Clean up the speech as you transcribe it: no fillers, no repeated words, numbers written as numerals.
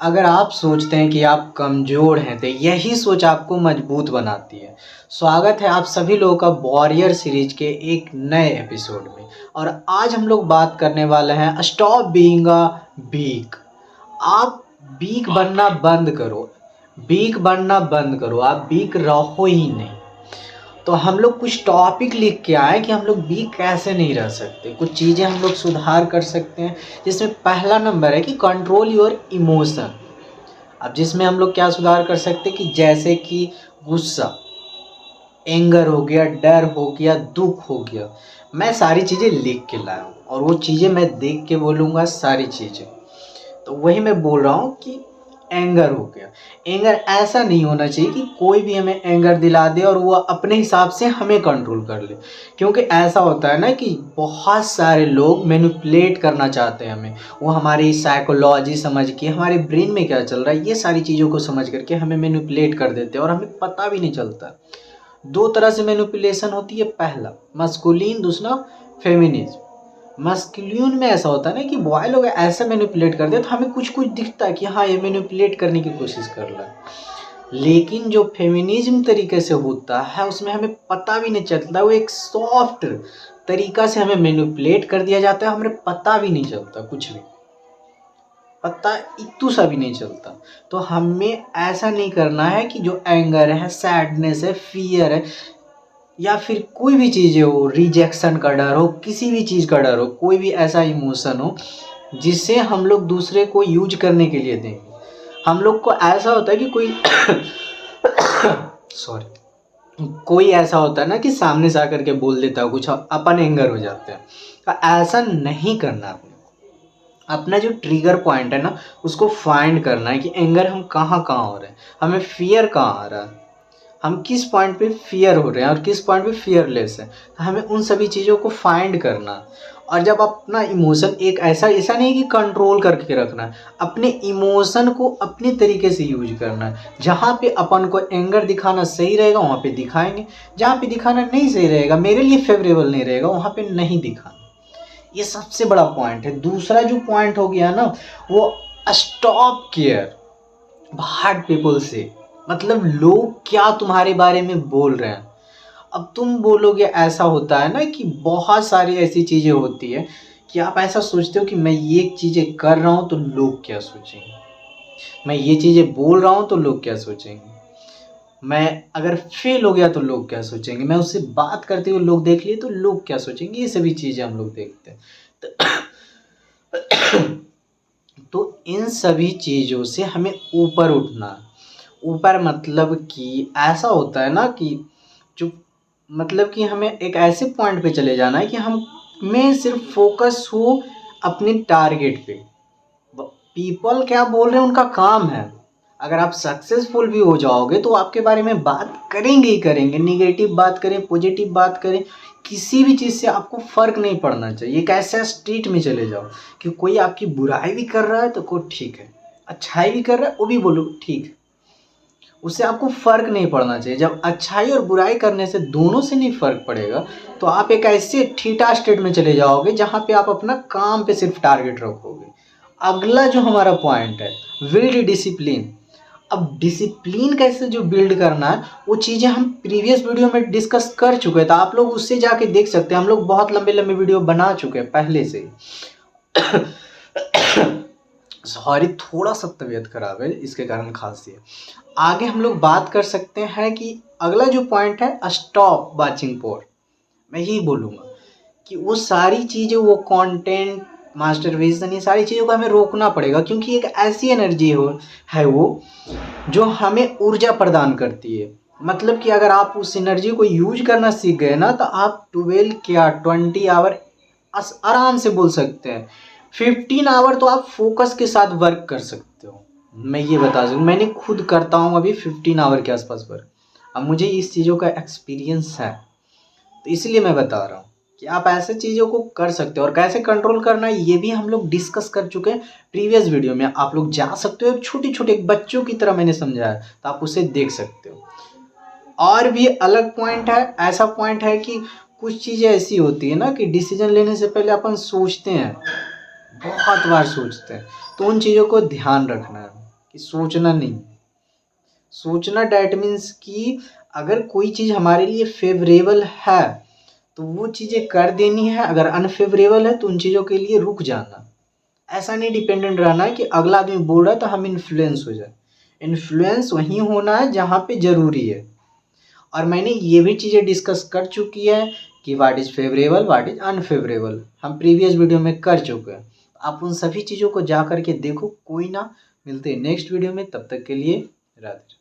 अगर आप सोचते हैं कि आप कमज़ोर हैं तो यही सोच आपको मजबूत बनाती है। स्वागत है आप सभी लोगों का वॉरियर सीरीज के एक नए एपिसोड में। और आज हम लोग बात करने वाले हैं स्टॉप बीइंग अ वीक। आप वीक बनना बंद करो, वीक बनना बंद करो, आप वीक रहो ही नहीं। तो हम लोग कुछ टॉपिक लिख के आए कि हम लोग वीक कैसे नहीं रह सकते, कुछ चीज़ें हम लोग सुधार कर सकते हैं। जिसमें पहला नंबर है कि कंट्रोल योर इमोशन। अब जिसमें हम लोग क्या सुधार कर सकते हैं कि जैसे कि गुस्सा, एंगर हो गया, डर हो गया, दुख हो गया। मैं सारी चीज़ें लिख के लाया हूँ और वो चीज़ें मैं देख के बोलूँगा सारी चीज़ें। तो वही मैं बोल रहा हूँ कि एंगर हो गया। एंगर ऐसा नहीं होना चाहिए कि कोई भी हमें एंगर दिला दे और वो अपने हिसाब से हमें कंट्रोल कर ले। क्योंकि ऐसा होता है ना कि बहुत सारे लोग मैनिपुलेट करना चाहते हैं हमें। वो हमारी साइकोलॉजी समझ के, हमारे ब्रेन में क्या चल रहा है ये सारी चीज़ों को समझ करके हमें मैनिपुलेट कर देते हैं और हमें पता भी नहीं चलता। दो तरह से मैनिपुलेशन होती है, पहला मस्कुलिन, दूसरा फेमिनिज्म। मस्कुलिन में ऐसा होता है ना कि बॉय लोग ऐसा मैनिपुलेट करते हैं तो हमें कुछ कुछ दिखता है कि हाँ ये मैनिपुलेट करने की कोशिश कर रहा है। लेकिन जो फेमिनिज्म तरीके से होता है उसमें हमें पता भी नहीं चलता, वो एक सॉफ्ट तरीका से हमें मैनिपुलेट कर दिया जाता है, हमें पता भी नहीं चलता, कुछ भी पता इतू सा भी नहीं चलता। तो हमें ऐसा नहीं करना है कि जो एंगर है, सैडनेस है, फियर है, या फिर कोई भी चीज़ें हो, रिजेक्शन का डर हो, किसी भी चीज़ का डर हो, कोई भी ऐसा इमोशन हो जिसे हम लोग दूसरे को यूज करने के लिए देंगे। हम लोग को ऐसा होता है कि कोई सॉरी, कोई ऐसा होता है ना कि सामने से आकर के बोल देता है कुछ, अपन एंगर हो जाते हैं। तो ऐसा नहीं करना है। अपना जो ट्रिगर पॉइंट है ना उसको फाइंड करना है कि एंगर हम कहाँ कहाँ हो रहे हैं, हमें फियर कहाँ आ रहा है, हम किस पॉइंट पे फियर हो रहे हैं और किस पॉइंट पे फियरलेस है। तो हमें उन सभी चीज़ों को फाइंड करना। और जब अपना इमोशन एक ऐसा ऐसा नहीं कि कंट्रोल करके रखना है, अपने इमोशन को अपने तरीके से यूज करना है। जहाँ पे अपन को एंगर दिखाना सही रहेगा वहाँ पे दिखाएंगे, जहाँ पे दिखाना नहीं सही रहेगा, मेरे लिए फेवरेबल नहीं रहेगा, वहाँ पे नहीं दिखाना। ये सबसे बड़ा पॉइंट है। दूसरा जो पॉइंट हो गया ना वो स्टॉप केयर हार्ट पीपल से। मतलब लोग क्या तुम्हारे बारे में बोल रहे हैं, अब तुम बोलोगे। ऐसा होता है ना कि बहुत सारी ऐसी चीज़ें होती है कि आप ऐसा सोचते हो कि मैं ये चीज़ें कर रहा हूँ तो लोग क्या सोचेंगे, मैं ये चीज़ें बोल रहा हूँ तो लोग क्या सोचेंगे, मैं अगर फेल हो गया तो लोग क्या सोचेंगे, मैं उससे बात करते हुए लोग देख लिए तो लोग क्या सोचेंगे। ये सभी चीज़ें हम लोग देखते हैं। तो इन सभी चीज़ों से हमें ऊपर उठना। ऊपर मतलब कि ऐसा होता है ना कि जो मतलब कि हमें एक ऐसे पॉइंट पे चले जाना है कि हम में सिर्फ फोकस हो अपने टारगेट पे। पीपल क्या बोल रहे हैं उनका काम है। अगर आप सक्सेसफुल भी हो जाओगे तो आपके बारे में बात करेंगे ही करेंगे, निगेटिव बात करें, पॉजिटिव बात करें, किसी भी चीज़ से आपको फ़र्क नहीं पड़ना चाहिए। एक ऐसे स्ट्रीट में चले जाओ कि कोई आपकी बुराई भी कर रहा है तो कोई ठीक है, अच्छाई भी कर रहा है वो भी बोलो ठीक है, उससे आपको फ़र्क नहीं पड़ना चाहिए। जब अच्छाई और बुराई करने से दोनों से नहीं फ़र्क पड़ेगा तो आप एक ऐसे ठीठा स्टेट में चले जाओगे जहाँ पे आप अपना काम पे सिर्फ टारगेट रखोगे। अगला जो हमारा पॉइंट है बिल्ड डिसिप्लिन। अब डिसिप्लिन कैसे जो बिल्ड करना है वो चीज़ें हम प्रीवियस वीडियो में डिस्कस कर चुके हैं, तो आप लोग उससे जाके देख सकते हैं। हम लोग बहुत लंबे लंबे वीडियो बना चुके हैं पहले से ही। सॉरी, थोड़ा सा तबीयत खराब है इसके कारण खांसी है। आगे हम लोग बात कर सकते हैं कि अगला जो पॉइंट है स्टॉप वाचिंग पोर। मैं यही बोलूँगा कि वो सारी चीज़ें, वो कंटेंट, मास्टरबेशन, ये सारी चीज़ों को हमें रोकना पड़ेगा। क्योंकि एक ऐसी एनर्जी है वो जो हमें ऊर्जा प्रदान करती है। मतलब कि अगर आप उस एनर्जी को यूज करना सीख गए ना तो आप 12 क्या 20 आवर आराम से बोल सकते हैं। 15 आवर तो आप फोकस के साथ वर्क कर सकते हो। मैं ये बता सकूँ, मैंने खुद करता हूँ अभी 15 आवर के आसपास वर्क। अब मुझे इस चीज़ों का एक्सपीरियंस है तो इसलिए मैं बता रहा हूँ कि आप ऐसे चीज़ों को कर सकते हो। और कैसे कंट्रोल करना है ये भी हम लोग डिस्कस कर चुके हैं प्रीवियस वीडियो में। आप लोग जा सकते हो, छोटे छोटे बच्चों की तरह मैंने समझाया तो आप उसे देख सकते हो। और भी अलग पॉइंट है, ऐसा पॉइंट है कि कुछ चीज़ें ऐसी होती है ना कि डिसीजन लेने से पहले अपन सोचते हैं, बहुत बार सोचते हैं, तो उन चीज़ों को ध्यान रखना है। कि सोचना नहीं। सोचना डैट मीन्स कि अगर कोई चीज़ हमारे लिए फेवरेबल है तो वो चीज़ें कर देनी है, अगर अनफेवरेबल है तो उन चीज़ों के लिए रुक जाना। ऐसा नहीं डिपेंडेंट रहना है कि अगला आदमी बोल रहा है तो हम इन्फ्लुएंस हो जाए। इन्फ्लुएंस वहीं होना है जहाँ पे ज़रूरी है। और मैंने ये भी चीज़ें डिस्कस कर चुकी है कि what is favourable, what is unfavourable, हम प्रीवियस वीडियो में कर चुके हैं। आप उन सभी चीज़ों को जा कर के देखो। कोई ना, मिलते हैं नेक्स्ट वीडियो में, तब तक के लिए राधे।